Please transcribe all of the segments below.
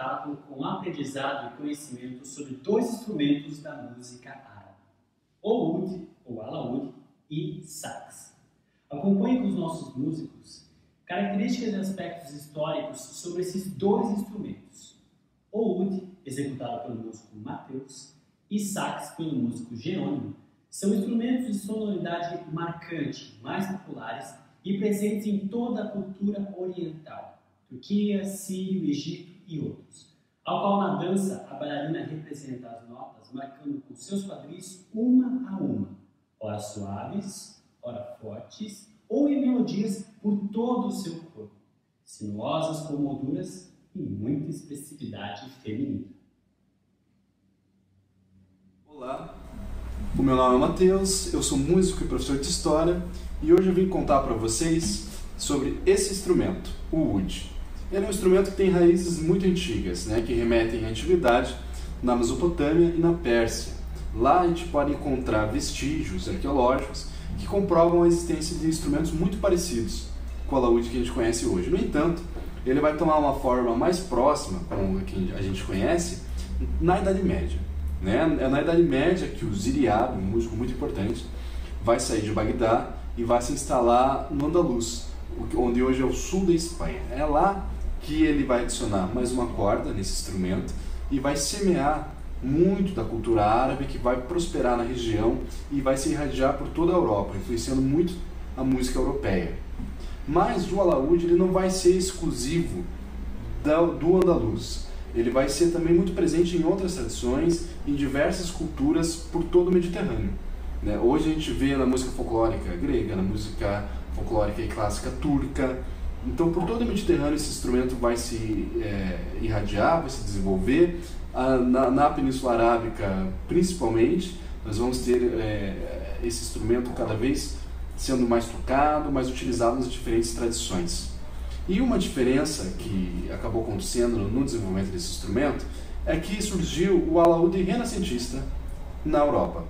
contato com aprendizado e conhecimento sobre dois instrumentos da música árabe, oud, ou alaúde, e sax. Acompanhe com os nossos músicos características e aspectos históricos sobre esses dois instrumentos. Oud, executado pelo músico Mateus, e sax pelo músico Jerônimo, são instrumentos de sonoridade marcante, mais populares e presentes em toda a cultura oriental, Turquia, Síria, Egito e outros, ao qual na dança a bailarina representa as notas marcando com seus quadris uma a uma, ora suaves, ora fortes ou em melodias por todo o seu corpo, sinuosas com molduras e muita expressividade feminina. Olá, o meu nome é Matheus, eu sou músico e professor de História e hoje eu vim contar para vocês sobre esse instrumento, o oud. Ele é um instrumento que tem raízes muito antigas, que remetem à antiguidade na Mesopotâmia e na Pérsia. Lá a gente pode encontrar vestígios arqueológicos que comprovam a existência de instrumentos muito parecidos com o alaúde que a gente conhece hoje. No entanto, ele vai tomar uma forma mais próxima, como a que a gente conhece, na Idade Média. É na Idade Média que o Ziryab, um músico muito importante, vai sair de Bagdá e vai se instalar no Andaluz, onde hoje é o sul da Espanha. É lá que ele vai adicionar mais uma corda nesse instrumento e vai semear muito da cultura árabe que vai prosperar na região e vai se irradiar por toda a Europa, influenciando muito a música europeia. Mas o alaúde ele não vai ser exclusivo do Andaluz. Ele vai ser também muito presente em outras tradições, em diversas culturas por todo o Mediterrâneo. Hoje a gente vê na música folclórica grega, na música folclórica e clássica turca. Então, por todo o Mediterrâneo, esse instrumento vai se irradiar, vai se desenvolver. Na Península Arábica, principalmente, nós vamos ter esse instrumento cada vez sendo mais tocado, mais utilizado nas diferentes tradições. E uma diferença que acabou acontecendo no desenvolvimento desse instrumento é que surgiu o alaúde renascentista na Europa.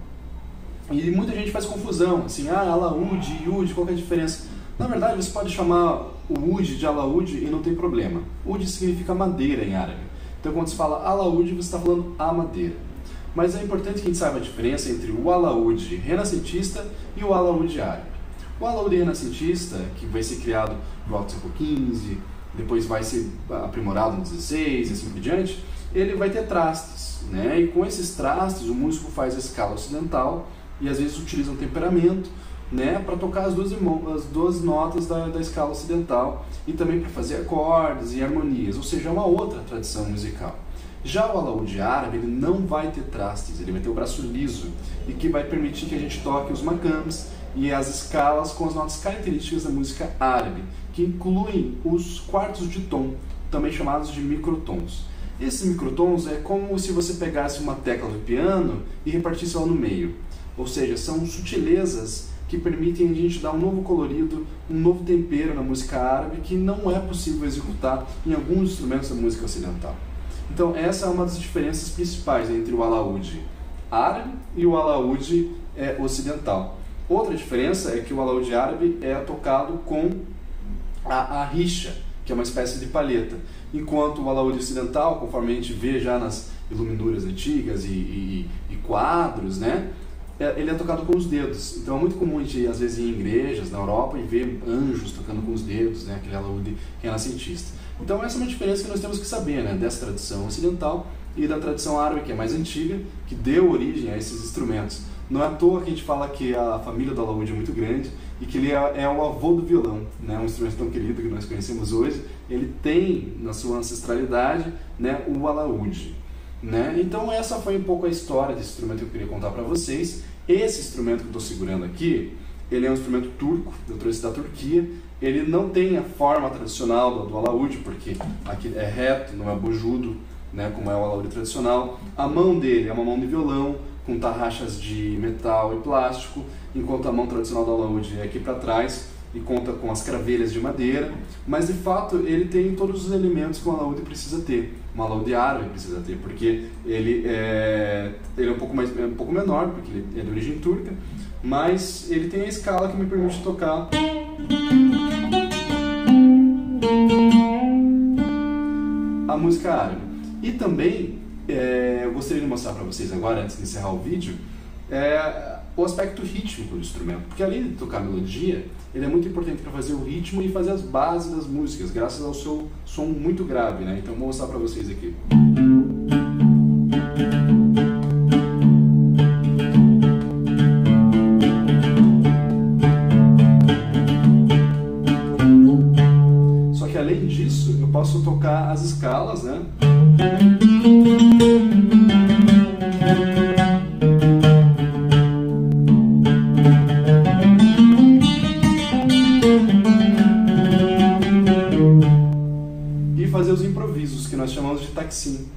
E muita gente faz confusão, assim, alaúde e oud, qual que é a diferença? Na verdade, você pode chamar o oud de alaúde e não tem problema. Oud significa madeira em árabe. Então, quando se fala alaúde, você está falando a madeira. Mas é importante que a gente saiba a diferença entre o alaúde renascentista e o alaúde árabe. O alaúde renascentista, que vai ser criado no alto século XV, depois vai ser aprimorado no XVI e assim por diante, ele vai ter trastes, E com esses trastes, o músico faz a escala ocidental e às vezes utiliza um temperamento, para tocar as duas notas da escala ocidental e também para fazer acordes e harmonias, ou seja, é uma outra tradição musical. Já o alaúde árabe, ele não vai ter trastes, ele vai ter o braço liso e que vai permitir que a gente toque os maqams e as escalas com as notas características da música árabe, que incluem os quartos de tom, também chamados de microtons. Esses microtons é como se você pegasse uma tecla do piano e repartisse ela no meio, ou seja, são sutilezas que permitem a gente dar um novo colorido, um novo tempero na música árabe que não é possível executar em alguns instrumentos da música ocidental. Então essa é uma das diferenças principais entre o alaúde árabe e o alaúde ocidental. Outra diferença é que o alaúde árabe é tocado com a richa, que é uma espécie de palheta, enquanto o alaúde ocidental, conforme a gente vê já nas iluminuras antigas e quadros, ele é tocado com os dedos. Então é muito comum a gente, às vezes, ir em igrejas na Europa e ver anjos tocando com os dedos, aquele alaúde renascentista. Então essa é uma diferença que nós temos que saber, dessa tradição ocidental e da tradição árabe, que é mais antiga, que deu origem a esses instrumentos. Não é à toa que a gente fala que a família do alaúde é muito grande e que ele é o avô do violão, um instrumento tão querido que nós conhecemos hoje. Ele tem na sua ancestralidade o alaúde. Então essa foi um pouco a história desse instrumento que eu queria contar para vocês. Esse instrumento que eu estou segurando aqui, ele é um instrumento turco, eu trouxe da Turquia. Ele não tem a forma tradicional do alaúde, porque aqui é reto, não é bojudo, como é o alaúde tradicional. A mão dele é uma mão de violão, com tarraxas de metal e plástico, enquanto a mão tradicional do alaúde é aqui para trás e conta com as cravelhas de madeira, mas de fato ele tem todos os elementos que um alaúde precisa ter, um alaúde árabe precisa ter, porque ele é um pouco menor, porque ele é de origem turca, mas ele tem a escala que me permite tocar a música árabe. E também eu gostaria de mostrar para vocês agora, antes de encerrar o vídeo, o aspecto rítmico do instrumento, porque além de tocar melodia, ele é muito importante para fazer o ritmo e fazer as bases das músicas, graças ao seu som muito grave, né? Então vou mostrar para vocês aqui. Só que além disso, eu posso tocar as escalas, né? Fazer os improvisos, que nós chamamos de taqsim.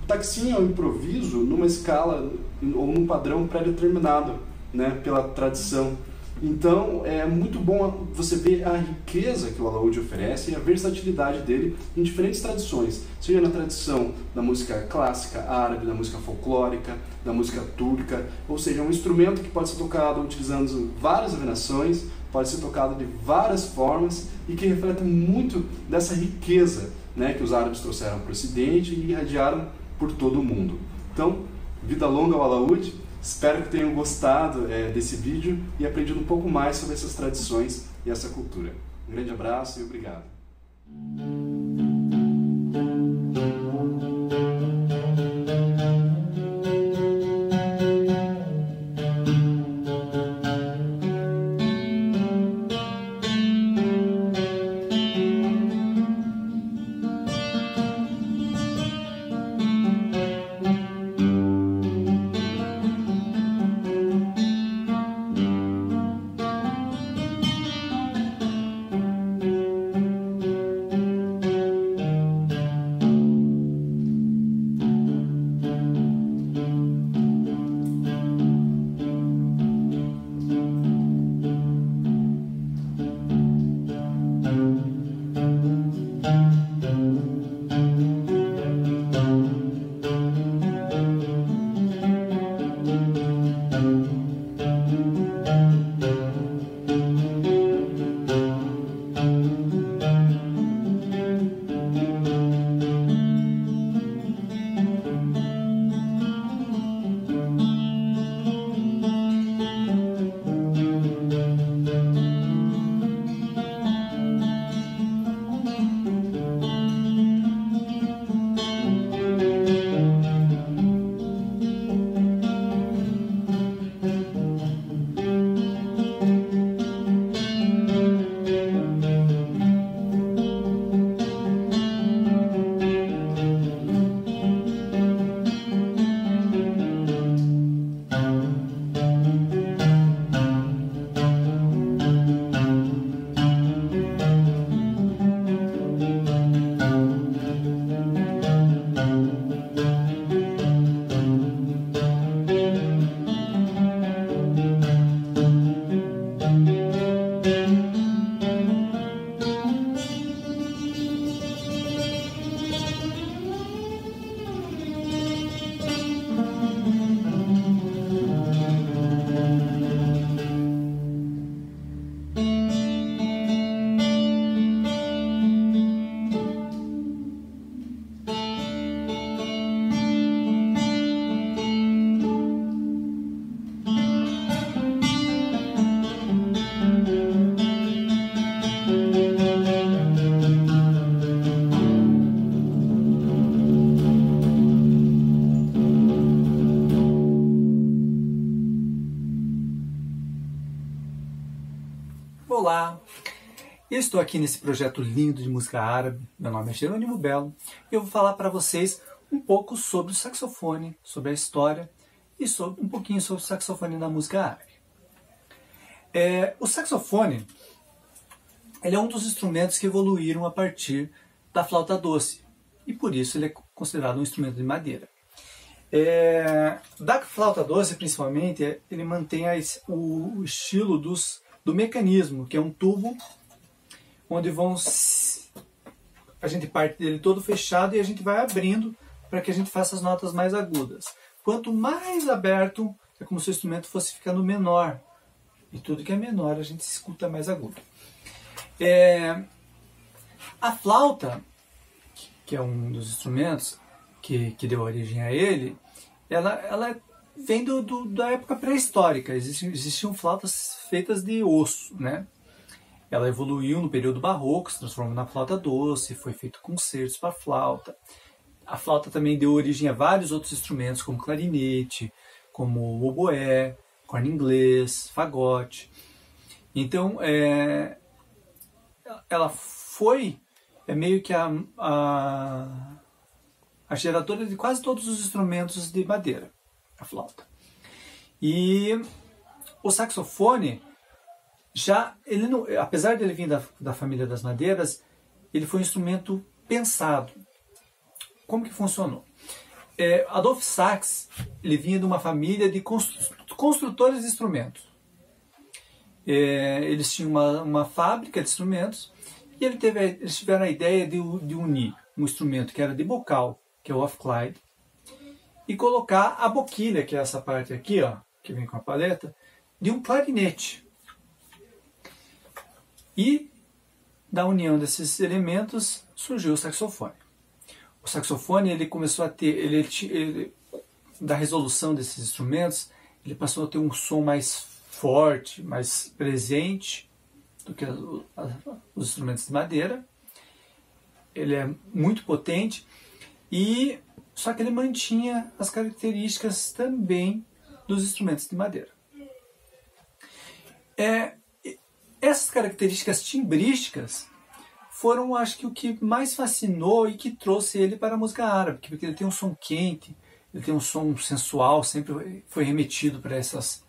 O taqsim é um improviso numa escala ou num padrão pré-determinado, né, pela tradição. Então é muito bom você ver a riqueza que o alaúde oferece e a versatilidade dele em diferentes tradições, seja na tradição da música clássica árabe, da música folclórica, da música turca, ou seja, é um instrumento que pode ser tocado utilizando várias afinações, pode ser tocado de várias formas e que reflete muito dessa riqueza, né, que os árabes trouxeram para o Ocidente e irradiaram por todo o mundo. Então, vida longa ao alaúde. Espero que tenham gostado desse vídeo e aprendido um pouco mais sobre essas tradições e essa cultura. Um grande abraço e obrigado. Olá, eu estou aqui nesse projeto lindo de música árabe. Meu nome é Jerônimo Belo e eu vou falar para vocês um pouco sobre o saxofone, sobre a história e um pouquinho sobre o saxofone na música árabe. O saxofone ele é um dos instrumentos que evoluíram a partir da flauta doce e por isso ele é considerado um instrumento de madeira. Da flauta doce, principalmente, ele mantém o estilo do mecanismo, que é um tubo onde a gente parte dele todo fechado e a gente vai abrindo para que a gente faça as notas mais agudas. Quanto mais aberto, é como se o instrumento fosse ficando menor. E tudo que é menor a gente escuta mais agudo. A flauta, que é um dos instrumentos que deu origem a ele, ela vem da época pré-histórica. Existiam flautas feitas de osso, né? Ela evoluiu no período barroco, se transformou na flauta doce, foi feito concertos para flauta. A flauta também deu origem a vários outros instrumentos, como clarinete, como oboé, corno inglês, fagote. Então, ela foi meio que a geradora de quase todos os instrumentos de madeira, a flauta. E o saxofone, ele não, apesar de ele vir da família das madeiras, ele foi um instrumento pensado. Como que funcionou? Adolphe Sax, ele vinha de uma família de construtores de instrumentos. Eles tinham uma fábrica de instrumentos e eles tiveram a ideia de unir um instrumento que era de bocal, que é o off-Clyde, e colocar a boquilha, que é essa parte aqui, ó, que vem com a paleta, de um clarinete. E da união desses elementos surgiu o saxofone. O saxofone, ele começou a ter, da resolução desses instrumentos, ele passou a ter um som mais forte, mais presente do que os instrumentos de madeira. Ele é muito potente, só que ele mantinha as características também dos instrumentos de madeira. Essas características timbrísticas foram, acho que, o que mais fascinou e que trouxe ele para a música árabe, porque ele tem um som quente, ele tem um som sensual, sempre foi remetido para essa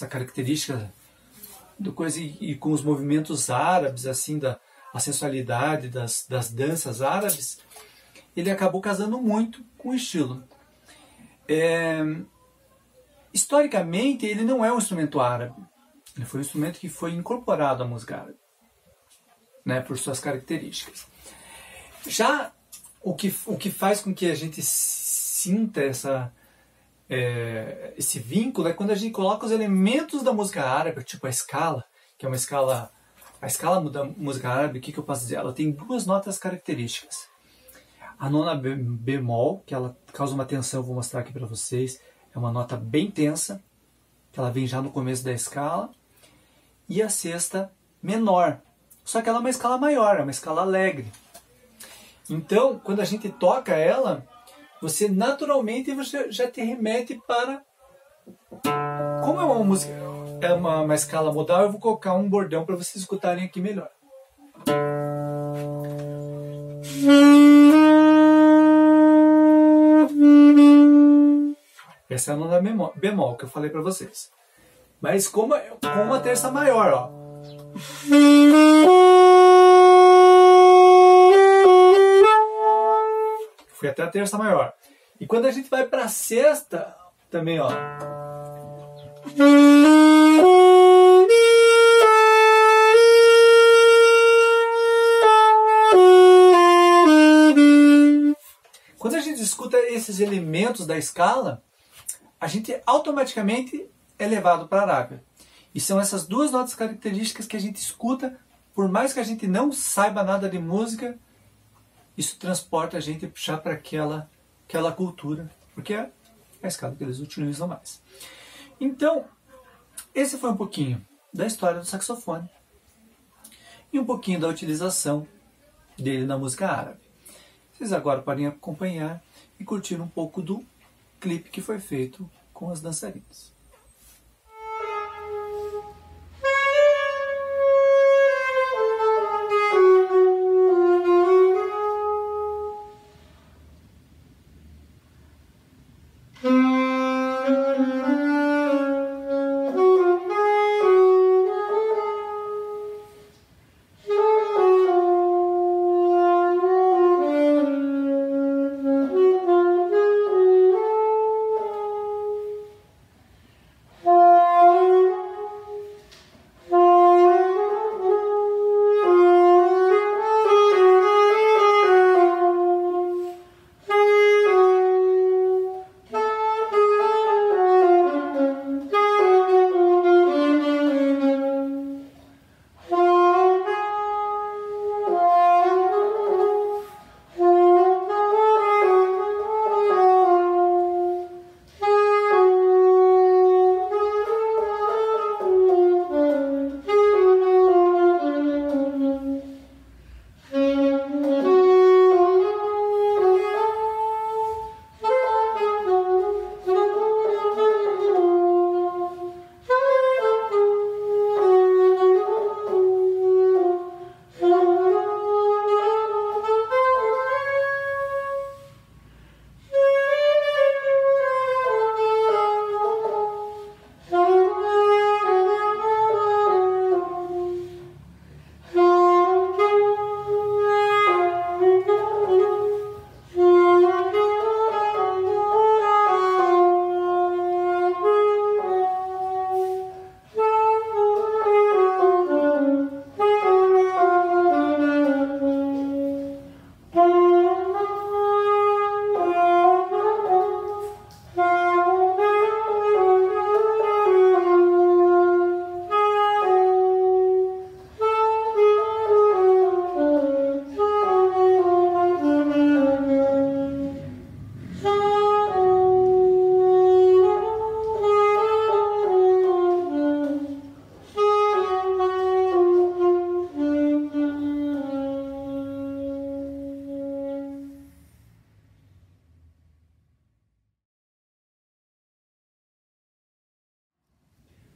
característica do coisa, e com os movimentos árabes, assim, a sensualidade das danças árabes, ele acabou casando muito com o estilo. Historicamente, ele não é um instrumento árabe. Ele foi um instrumento que foi incorporado à música árabe, né, por suas características. Já o que faz com que a gente sinta esse vínculo é quando a gente coloca os elementos da música árabe, tipo a escala, que é uma escala... A escala da música árabe, o que eu posso dizer? Ela tem duas notas características. A nona bemol, que ela causa uma tensão, eu vou mostrar aqui para vocês. É uma nota bem tensa, que ela vem já no começo da escala. E a sexta menor. Só que ela é uma escala maior, é uma escala alegre. Então, quando a gente toca ela, você naturalmente já te remete para... Como é uma música, é uma escala modal, eu vou colocar um bordão para vocês escutarem aqui melhor. Essa é a nona bemol que eu falei para vocês. Mas com uma terça maior, ó. Fui até a terça maior. E quando a gente vai para a sexta, também, ó. Quando a gente escuta esses elementos da escala, a gente automaticamente é levado para a Arábia. E são essas duas notas características que a gente escuta, por mais que a gente não saiba nada de música, isso transporta a gente já para aquela cultura, porque é a escala que eles utilizam mais. Então, esse foi um pouquinho da história do saxofone e um pouquinho da utilização dele na música árabe. Vocês agora podem acompanhar e curtir um pouco do clipe que foi feito com as dançarinas.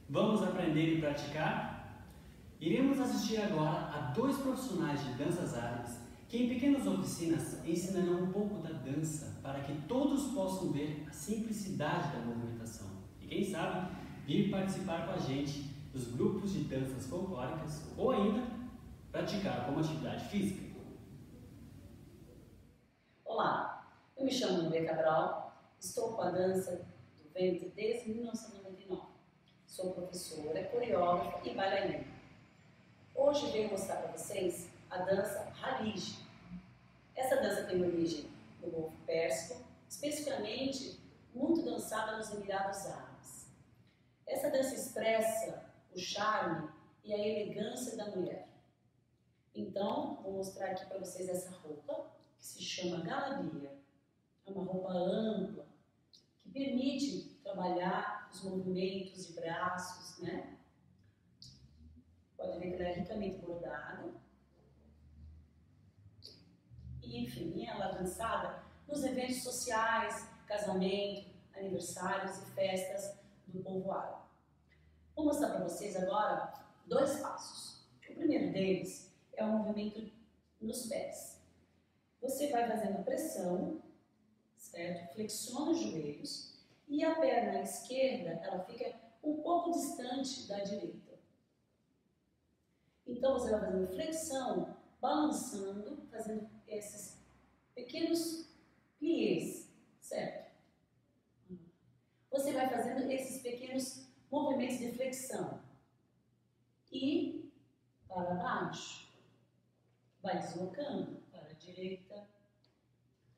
Vamos aprender e praticar? Iremos assistir agora a 2 profissionais de danças árabes que em pequenas oficinas ensinarão um pouco da dança para que todos possam ver a simplicidade da movimentação e quem sabe vir participar com a gente dos grupos de danças folclóricas ou ainda praticar como atividade física. Olá, eu me chamo Nubia Cabral, estou com a dança do ventre desde 1999. Sou professora, coreógrafa e bailarina. Hoje venho mostrar para vocês a dança Halij. Essa dança tem origem no Golfo Pérsico, especificamente muito dançada nos Emirados Árabes. Essa dança expressa o charme e a elegância da mulher. Então, vou mostrar aqui para vocês essa roupa, que se chama galabia. É uma roupa ampla, que permite trabalhar os movimentos de braços, né? Pode ver que ela é ricamente bordada. E, enfim, ela é dançada nos eventos sociais, casamento, aniversários e festas do povo árabe. Vou mostrar para vocês agora 2 passos. O primeiro deles é o movimento nos pés. Você vai fazendo a pressão, certo? Flexiona os joelhos e a perna esquerda, ela fica um pouco distante da direita. Então você vai fazendo flexão, balançando, fazendo esses pequenos pliés, certo? Você vai fazendo esses pequenos movimentos de flexão e para baixo, vai deslocando para a direita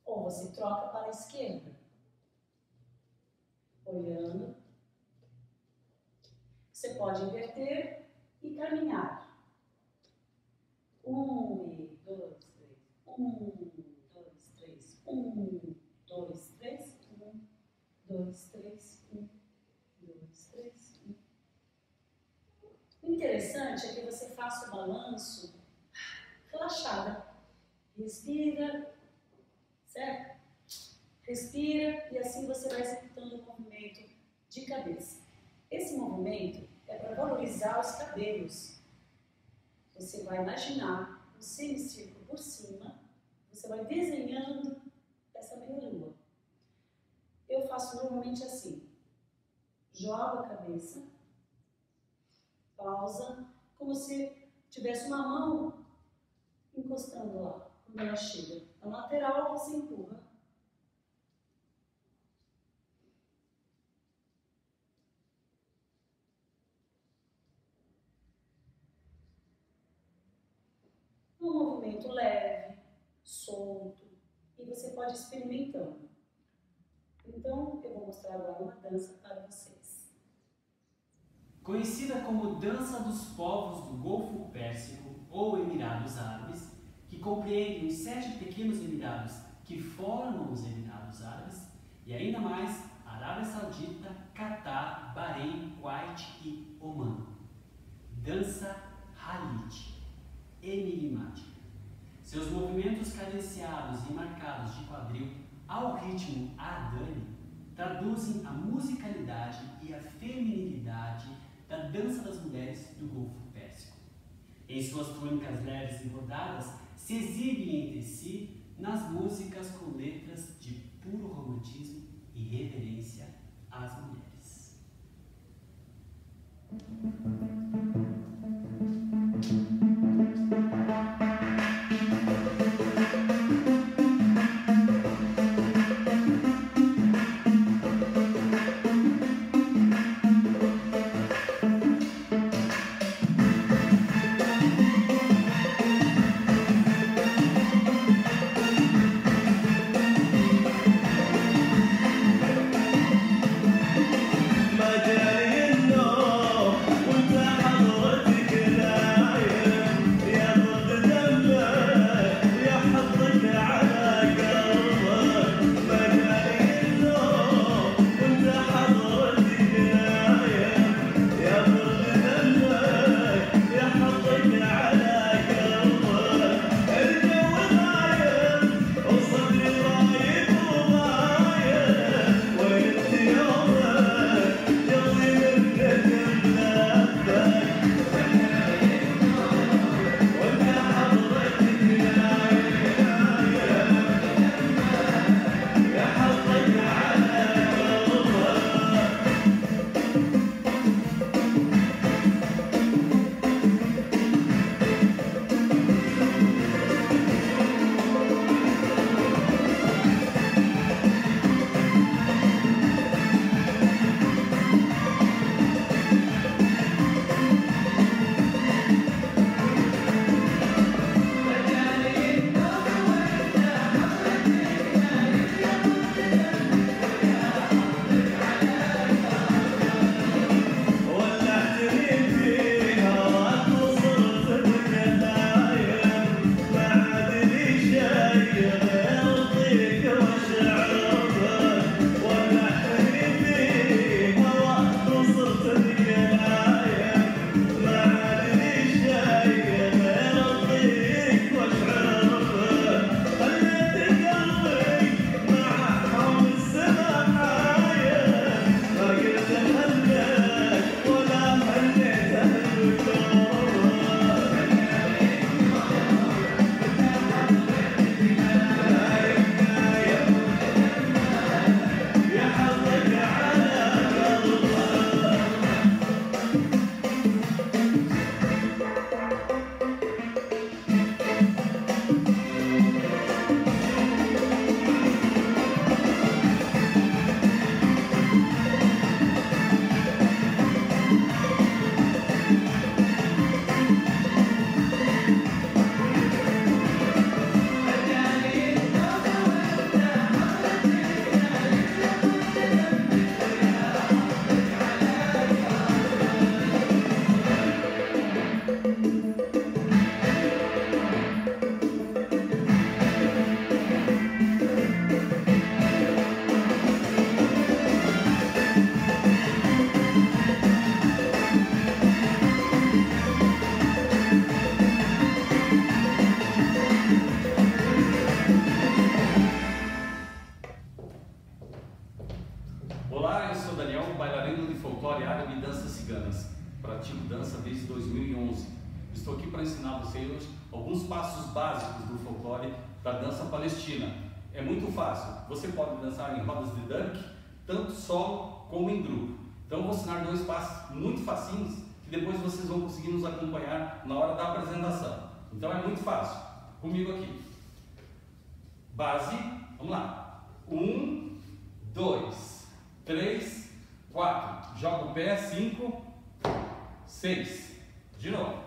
ou você troca para a esquerda, olhando. Você pode inverter e caminhar. 1, 2, 3. 1, 2, 3. 1, 2, 3. 1, 2, 3. 1, 2, 3. 1. O interessante é que você faça o balanço relaxada. Respira, certo? Respira e assim você vai executando o movimento de cabeça. Esse movimento é para valorizar os cabelos. Você vai imaginar um semicírculo por cima, você vai desenhando essa meia-lua. Eu faço normalmente assim, jogo a cabeça, pausa, como se tivesse uma mão encostando lá, quando ela chega. Na lateral você empurra. Um movimento leve, solto, e você pode ir experimentando. Então, eu vou mostrar agora uma dança para vocês. Conhecida como Dança dos Povos do Golfo Pérsico ou Emirados Árabes, que compreende os 7 pequenos emirados que formam os Emirados Árabes, e ainda mais Arábia Saudita, Catar, Bahrein, Kuwait e Oman. Dança Halij, enigmática. Seus movimentos cadenciados e marcados de quadril ao ritmo Ardani traduzem a musicalidade e a feminilidade da dança das mulheres do Golfo Pérsico. Em suas túnicas leves e bordadas, se exibem entre si nas músicas com letras de puro romantismo e reverência às mulheres. pratico dança desde 2011. Estou aqui para ensinar vocês alguns passos básicos do folclore da dança palestina. É muito fácil, você pode dançar em rodas de dunk, tanto solo como em grupo. Então vou ensinar 2 passos muito facinhos, que depois vocês vão conseguir nos acompanhar na hora da apresentação. Então é muito fácil, comigo aqui. Base, vamos lá. 1, 2, 3, 4. Joga o pé, 5, 6. De novo.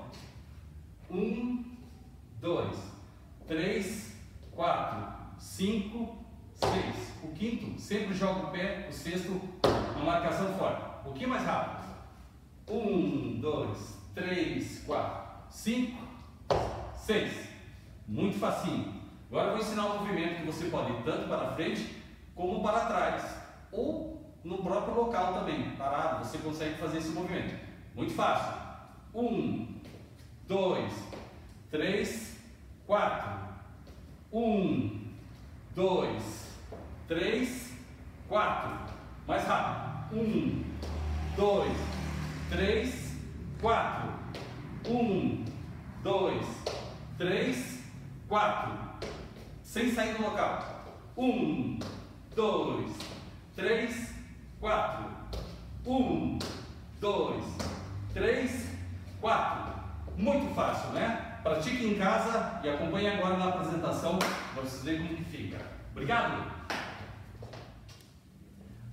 1, 2, 3, 4, 5, 6. O quinto, sempre joga o pé, o sexto, uma marcação forte. Um pouquinho mais rápido. 1, 2, 3, 4, 5, 6. Muito facinho. Agora eu vou ensinar um movimento que você pode ir tanto para frente como para trás. Ou no próprio local também, parado, você consegue fazer esse movimento. Muito fácil. 1, 2, 3, 4. 1, 2, 3, 4. Mais rápido. 1, 2, 3, 4. 1, 2, 3, 4. Sem sair do local. 1, 2, 3, 4. 1, 2, 3, 4. Muito fácil, né? Pratique em casa e acompanhe agora na apresentação para vocês verem como que fica. Obrigado!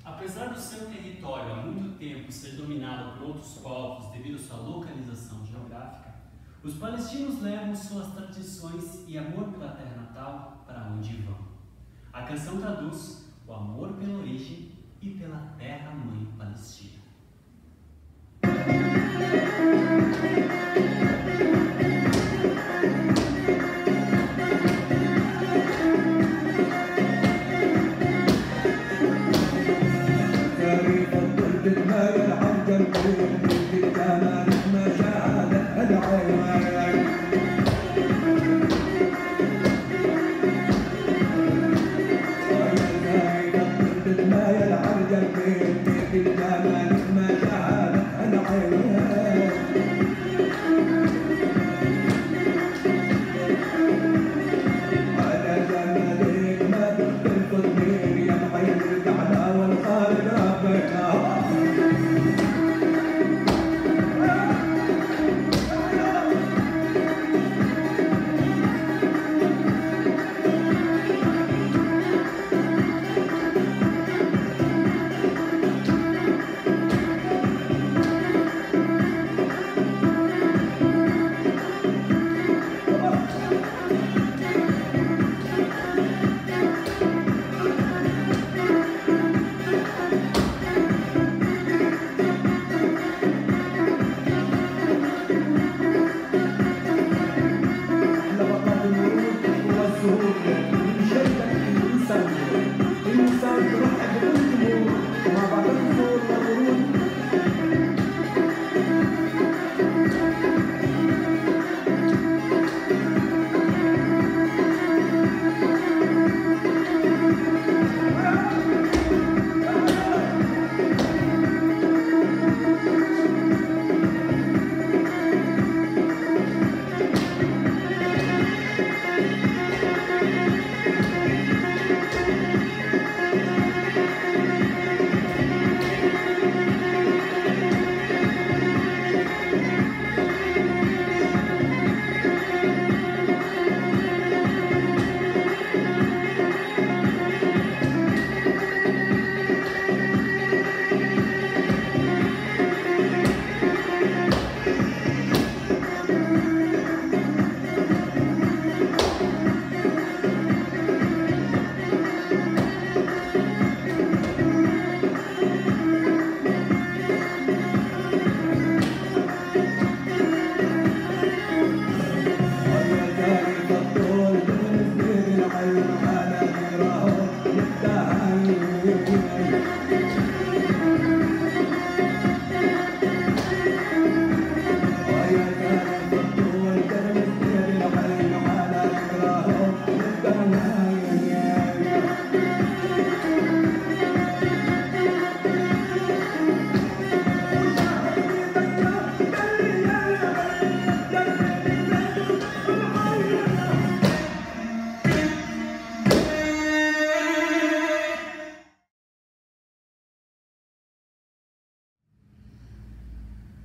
Apesar do seu território há muito tempo ser dominado por outros povos devido à sua localização geográfica, os palestinos levam suas tradições e amor pela terra natal para onde vão. A canção traduz o amor pela origem e pela terra-mãe Palestina.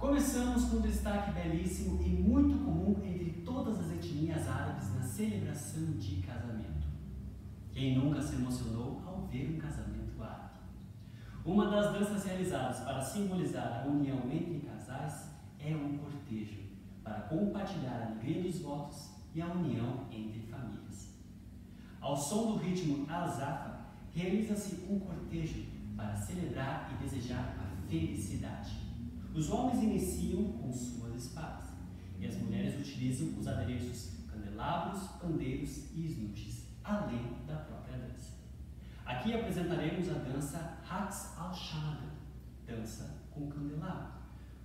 Começamos com um destaque belíssimo e muito comum entre todas as etnias árabes na celebração de casamento. Quem nunca se emocionou ao ver um casamento árabe? Uma das danças realizadas para simbolizar a união entre casais é um cortejo, para compartilhar a alegria dos votos e a união entre famílias. Ao som do ritmo al-zafa, realiza-se um cortejo para celebrar e desejar a felicidade. Os homens iniciam com suas espadas e as mulheres utilizam os adereços candelabros, pandeiros e esnuches, além da própria dança. Aqui apresentaremos a dança Raqs al-Shamadan, dança com candelabro,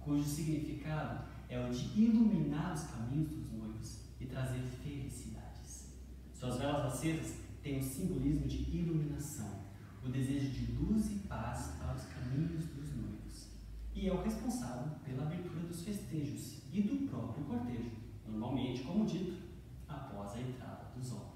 cujo significado é o de iluminar os caminhos dos noivos e trazer felicidades. Suas velas acesas têm o simbolismo de iluminação, o desejo de luz e paz para os caminhos dos noivos. E é o responsável pela abertura dos festejos e do próprio cortejo, normalmente, como dito, após a entrada dos homens.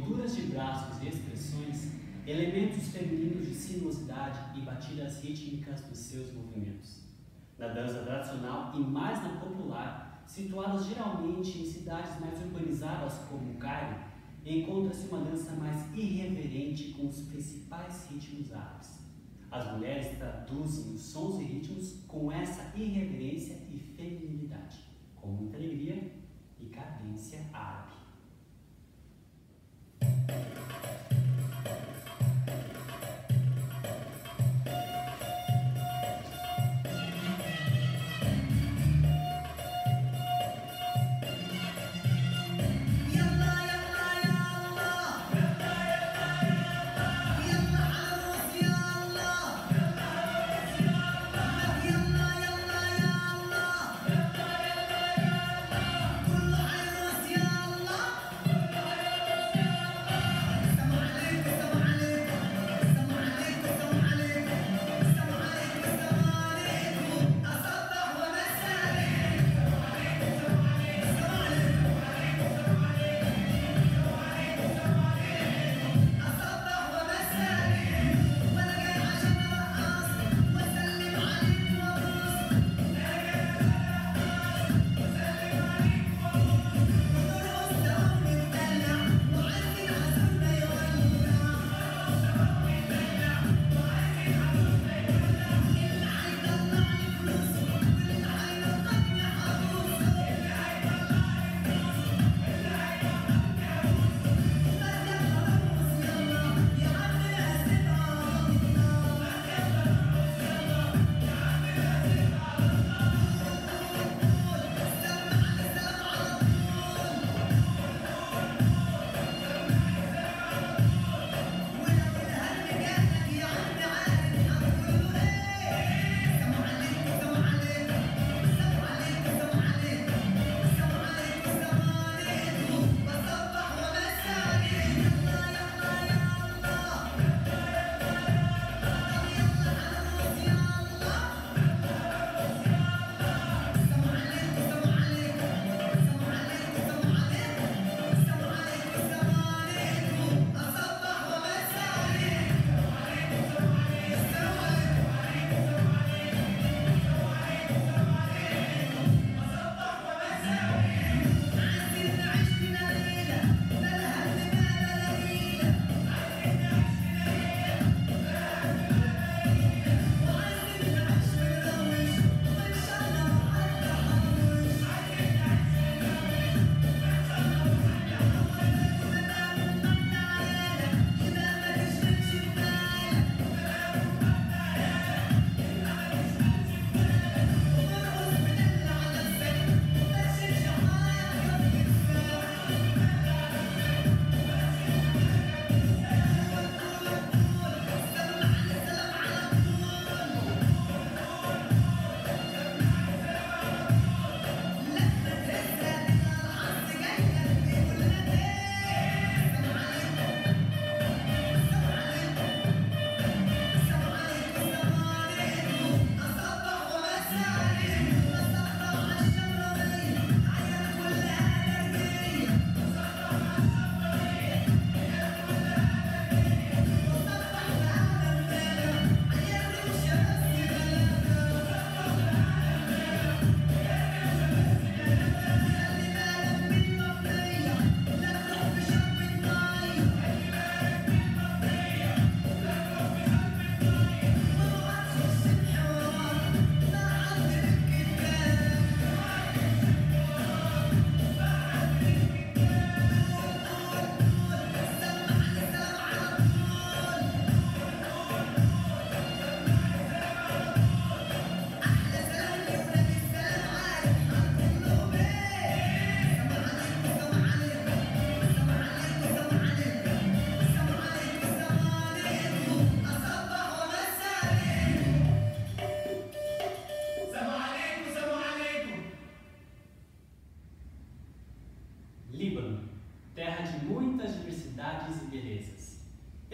Moldura de braços e expressões, elementos femininos de sinuosidade e batidas rítmicas dos seus movimentos. Na dança tradicional e mais na popular, situadas geralmente em cidades mais urbanizadas como o Cairo, encontra-se uma dança mais irreverente com os principais ritmos árabes. As mulheres traduzem os sons e ritmos com essa irreverência e feminilidade, com muita alegria e cadência árabe.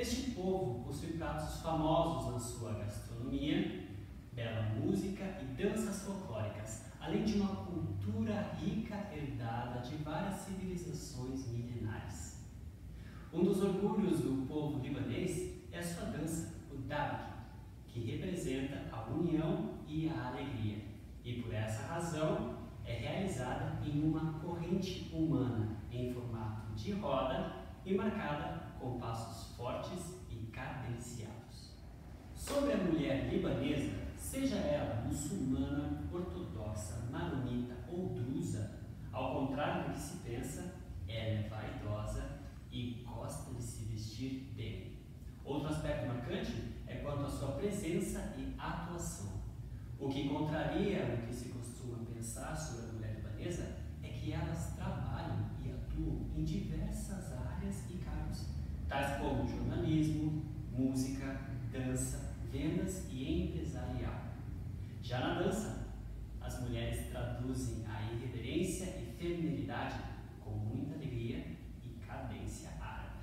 Este povo possui pratos famosos na sua gastronomia, bela música e danças folclóricas, além de uma cultura rica herdada de várias civilizações milenares. Um orgulhos do povo libanês é a sua dança, o dabk, que representa a união e a alegria. E por essa razão é realizada em uma corrente humana em formato de roda e marcada com passos fortes e cadenciados. Sobre a mulher libanesa, seja ela muçulmana, ortodoxa, maronita ou drusa, ao contrário do que se pensa, ela é vaidosa e gosta de se vestir bem. Outro aspecto marcante é quanto à sua presença e atuação. O que contraria o que se costuma pensar sobre a mulher libanesa é que elas trabalham e atuam em diversas áreas e cargos, tais como jornalismo, música, dança, vendas e empresarial. Já na dança, as mulheres traduzem a irreverência e feminilidade com muita alegria e cadência árabe.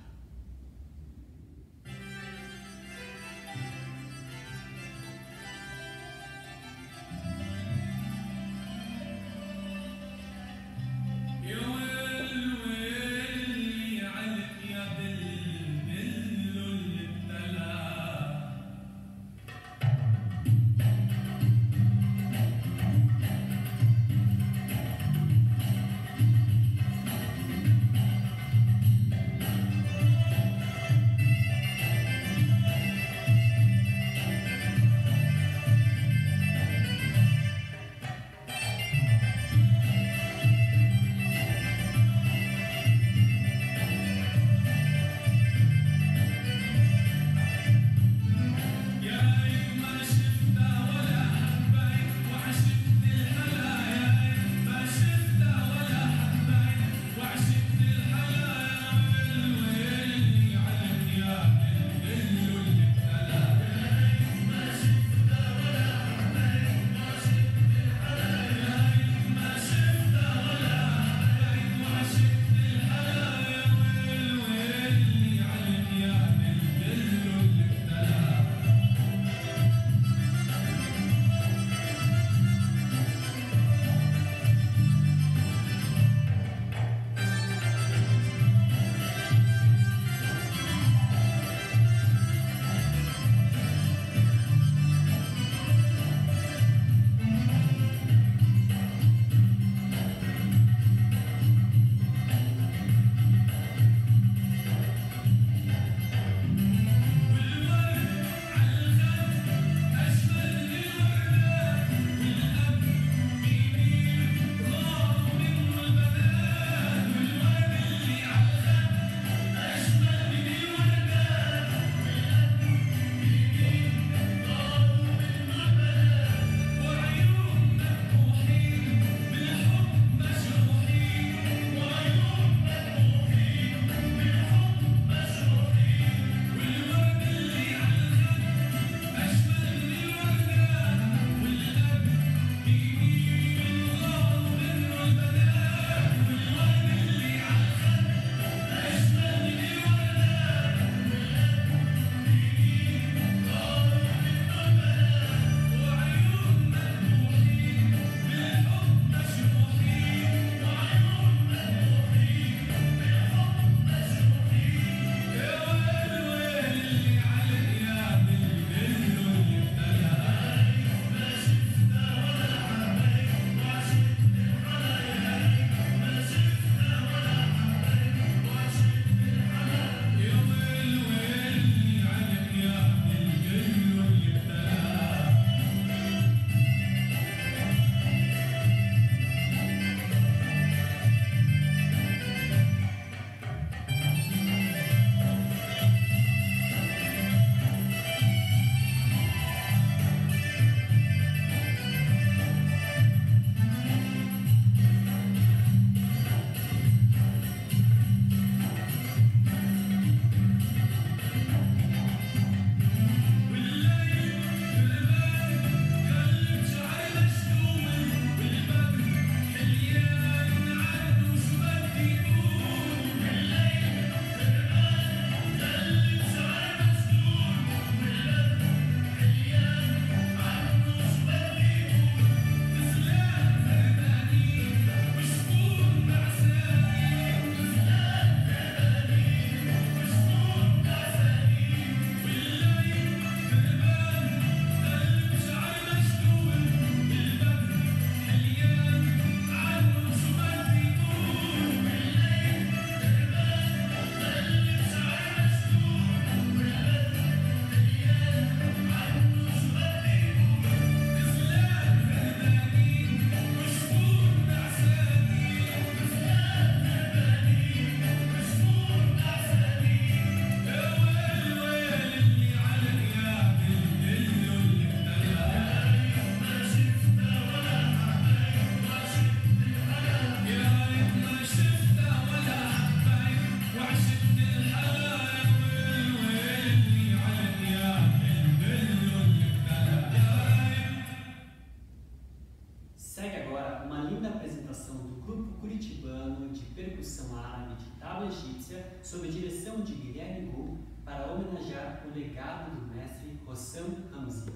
direção de Guilherme Gu para homenagear o legado do mestre Hossam Hamzi,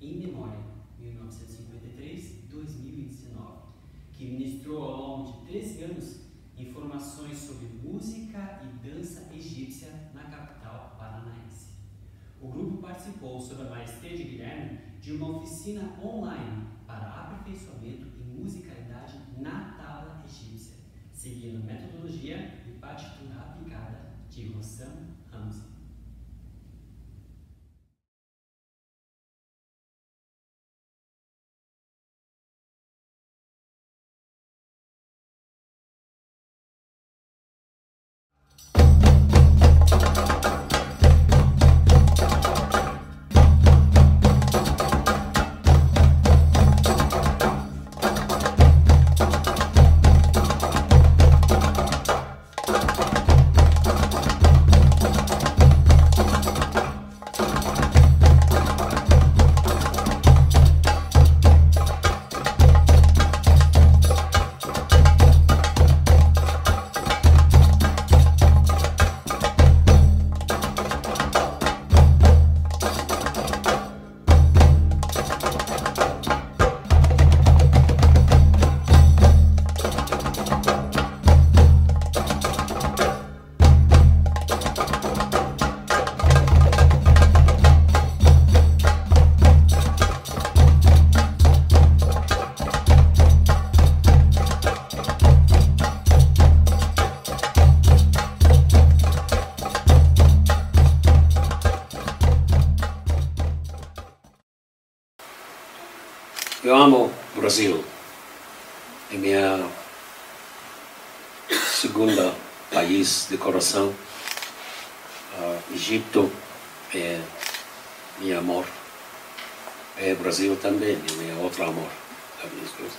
em memória, 1953-2019, que ministrou ao longo de 13 anos informações sobre música e dança egípcia na capital paranaense. O grupo participou, sob a maestria de Guilherme, de uma oficina online para aperfeiçoamento em musicalidade na tabla egípcia, seguindo a metodologia e partitura aplicada de Hossam Hamzi. Eu amo o Brasil. É minha segunda país de coração. Egito é meu amor. É Brasil também, é meu outro amor. A minha esposa.